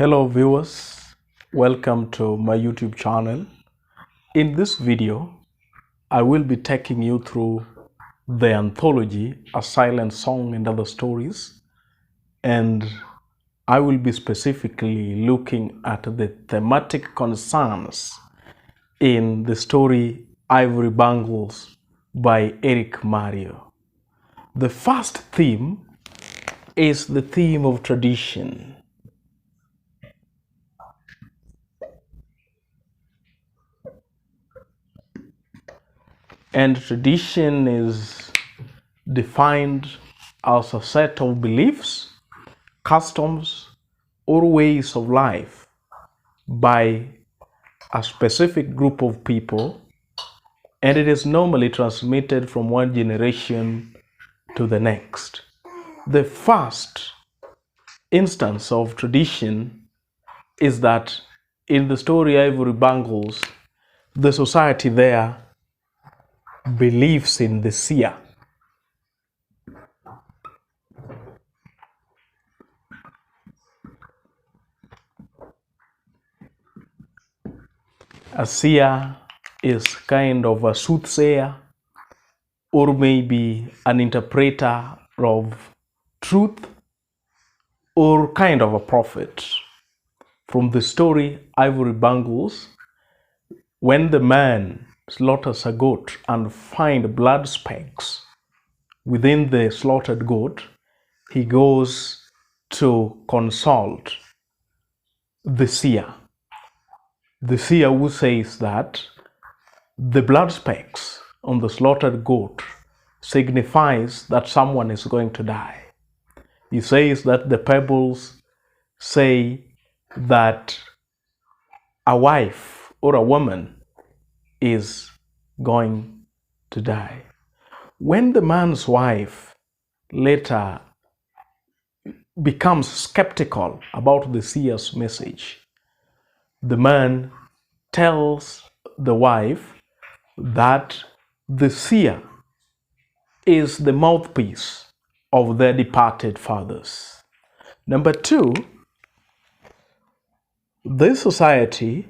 Hello viewers, welcome to my YouTube channel. In this video, I will be taking you through the anthology, A Silent Song and Other Stories, and I will be specifically looking at the thematic concerns in the story Ivory Bangles by Eric Mario. The first theme is the theme of tradition. And tradition is defined as a set of beliefs, customs, or ways of life by a specific group of people, and it is normally transmitted from one generation to the next. The first instance of tradition is that in the story Ivory Bangles, the society there believes in the seer. A seer is kind of a soothsayer, or maybe an interpreter of truth, or kind of a prophet. From the story Ivory Bangles, when the man slaughters a goat and finds blood specks within the slaughtered goat, he goes to consult the seer. The seer who says that the blood specks on the slaughtered goat signifies that someone is going to die. He says that the pebbles say that a wife or a woman is going to die. When the man's wife later becomes skeptical about the seer's message, the man tells the wife that the seer is the mouthpiece of their departed fathers. Number two, this society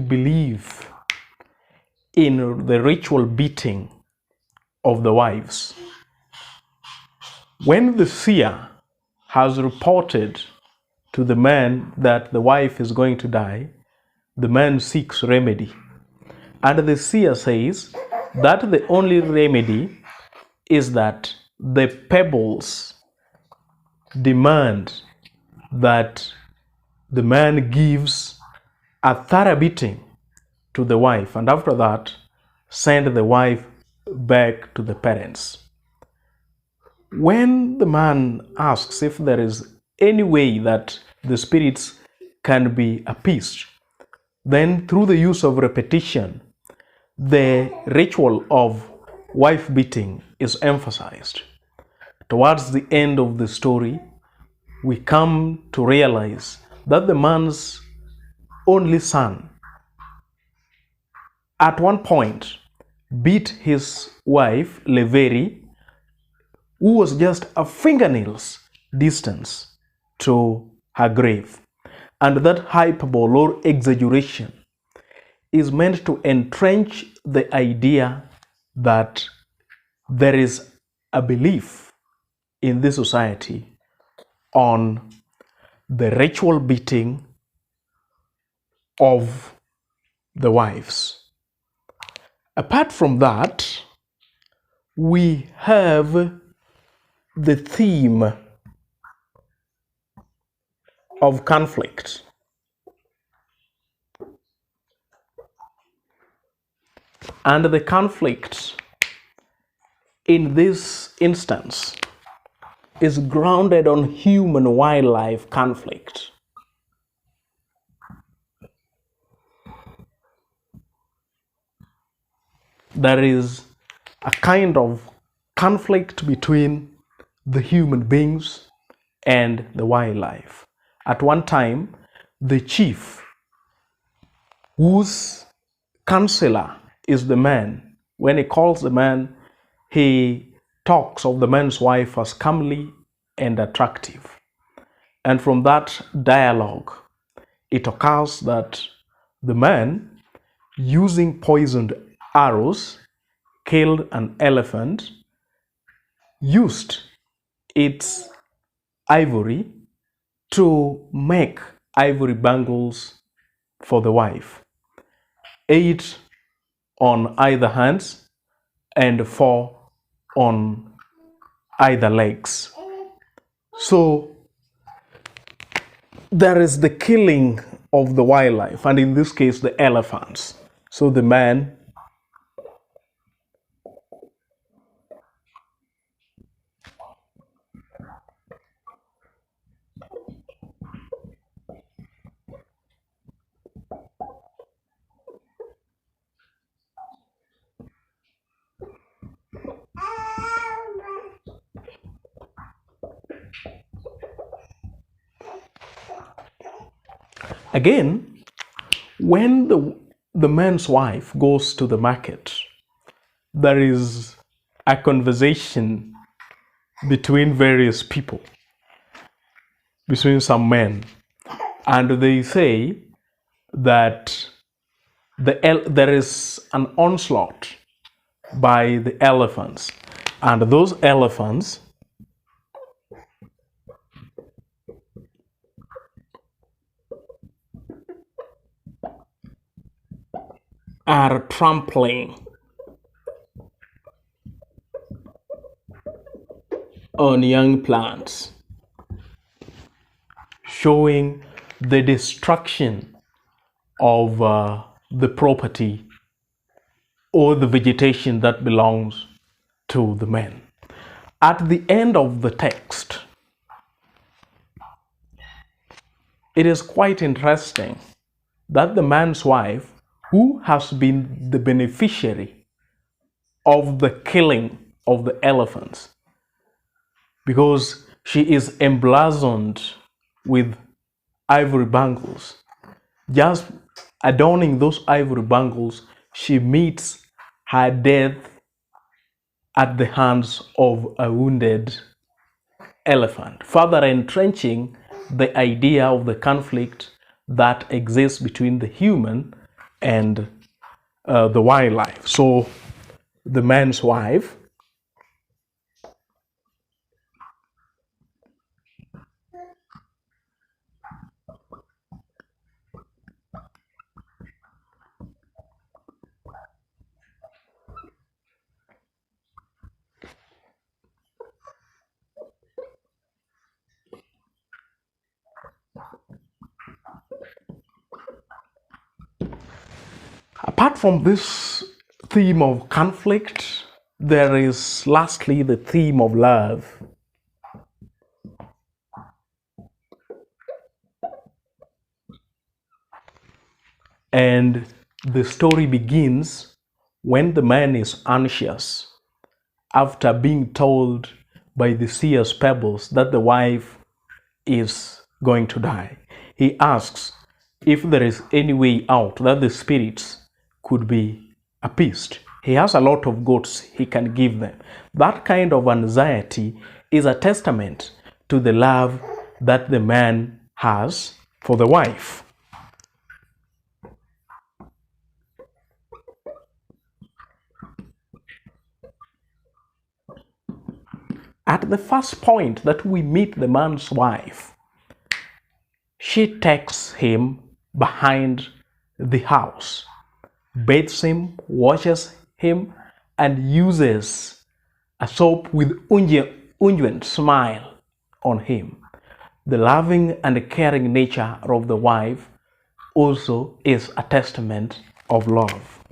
believe in the ritual beating of the wives. When the seer has reported to the man that the wife is going to die, the man seeks remedy. And the seer says that the only remedy is that the pebbles demand that the man gives a thorough beating to the wife, and after that send the wife back to the parents. When the man asks if there is any way that the spirits can be appeased, then through the use of repetition, the ritual of wife beating is emphasized. Towards the end of the story, we come to realize that the man's only son at one point beat his wife, Leveri, who was just a fingernail's distance to her grave. And that hyperbole or exaggeration is meant to entrench the idea that there is a belief in this society on the ritual beating of the wives. Apart from that, we have the theme of conflict. And the conflict in this instance is grounded on human-wildlife conflict. There is a kind of conflict between the human beings and the wildlife. At one time, the chief, whose counselor is the man, when he calls the man, he talks of the man's wife as comely and attractive. And from that dialogue, it occurs that the man, using poisoned arrows, killed an elephant, used its ivory to make ivory bangles for the wife, 8 on either hands and 4 on either legs. So there is the killing of the wildlife, and in this case, the elephants. So the man again, when the man's wife goes to the market, there is a conversation between various people, between some men, and they say that there is an onslaught by the elephants, and those elephants are trampling on young plants, showing the destruction of the property or the vegetation that belongs to the men. At the end of the text, it is quite interesting that the man's wife, who has been the beneficiary of the killing of the elephants, because she is emblazoned with ivory bangles, just adorning those ivory bangles, she meets her death at the hands of a wounded elephant, further entrenching the idea of the conflict that exists between the human and the wildlife. So the man's wife apart from this theme of conflict, there is lastly the theme of love. And the story begins when the man is anxious after being told by the seer's pebbles that the wife is going to die. He asks if there is any way out, that the spirits could be appeased. He has a lot of goats he can give them. That kind of anxiety is a testament to the love that the man has for the wife. At the first point that we meet the man's wife, she takes him behind the house, bathes him, washes him, and uses a soap with unguent smile on him. The loving and caring nature of the wife also is a testament of love.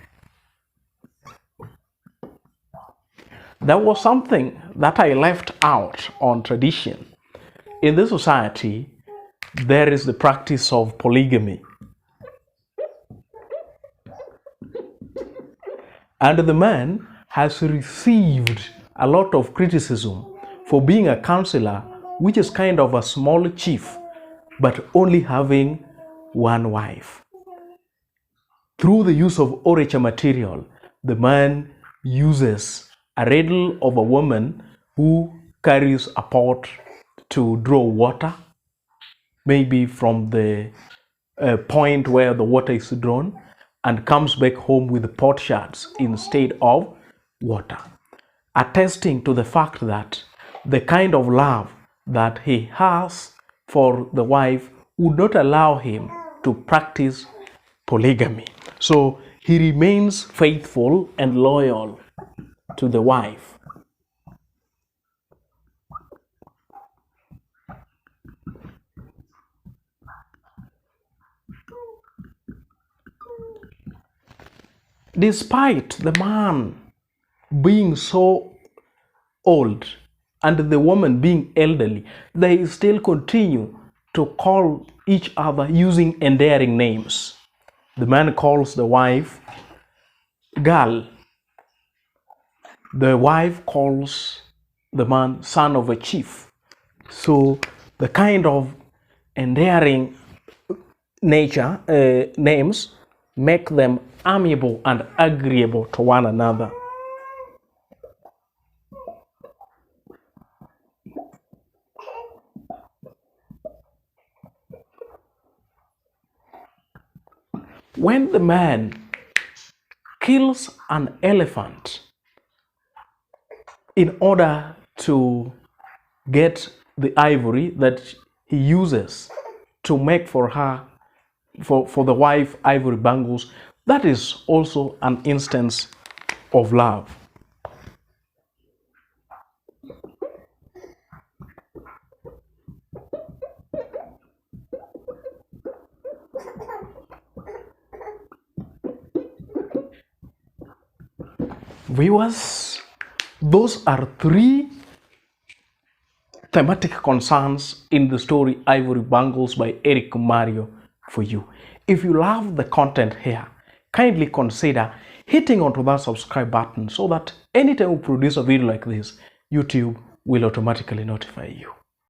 There was something that I left out on tradition. In this society, there is the practice of polygamy. And the man has received a lot of criticism for being a counselor, which is kind of a small chief but only having one wife. Through the use of orature material, the man uses a riddle of a woman who carries a pot to draw water, maybe from the point where the water is drawn, and comes back home with pot shards instead of water, attesting to the fact that the kind of love that he has for the wife would not allow him to practice polygamy. So he remains faithful and loyal to the wife. Despite the man being so old and the woman being elderly, they still continue to call each other using endearing names. The man calls the wife girl. The wife calls the man son of a chief. So the kind of endearing names make them amiable and agreeable to one another. When the man kills an elephant in order to get the ivory that he uses to make for her, for the wife, ivory bangles, that is also an instance of love. Viewers, those are three thematic concerns in the story Ivory Bangles by Eric Mario for you. If you love the content here, kindly consider hitting onto that subscribe button so that anytime we produce a video like this, YouTube will automatically notify you.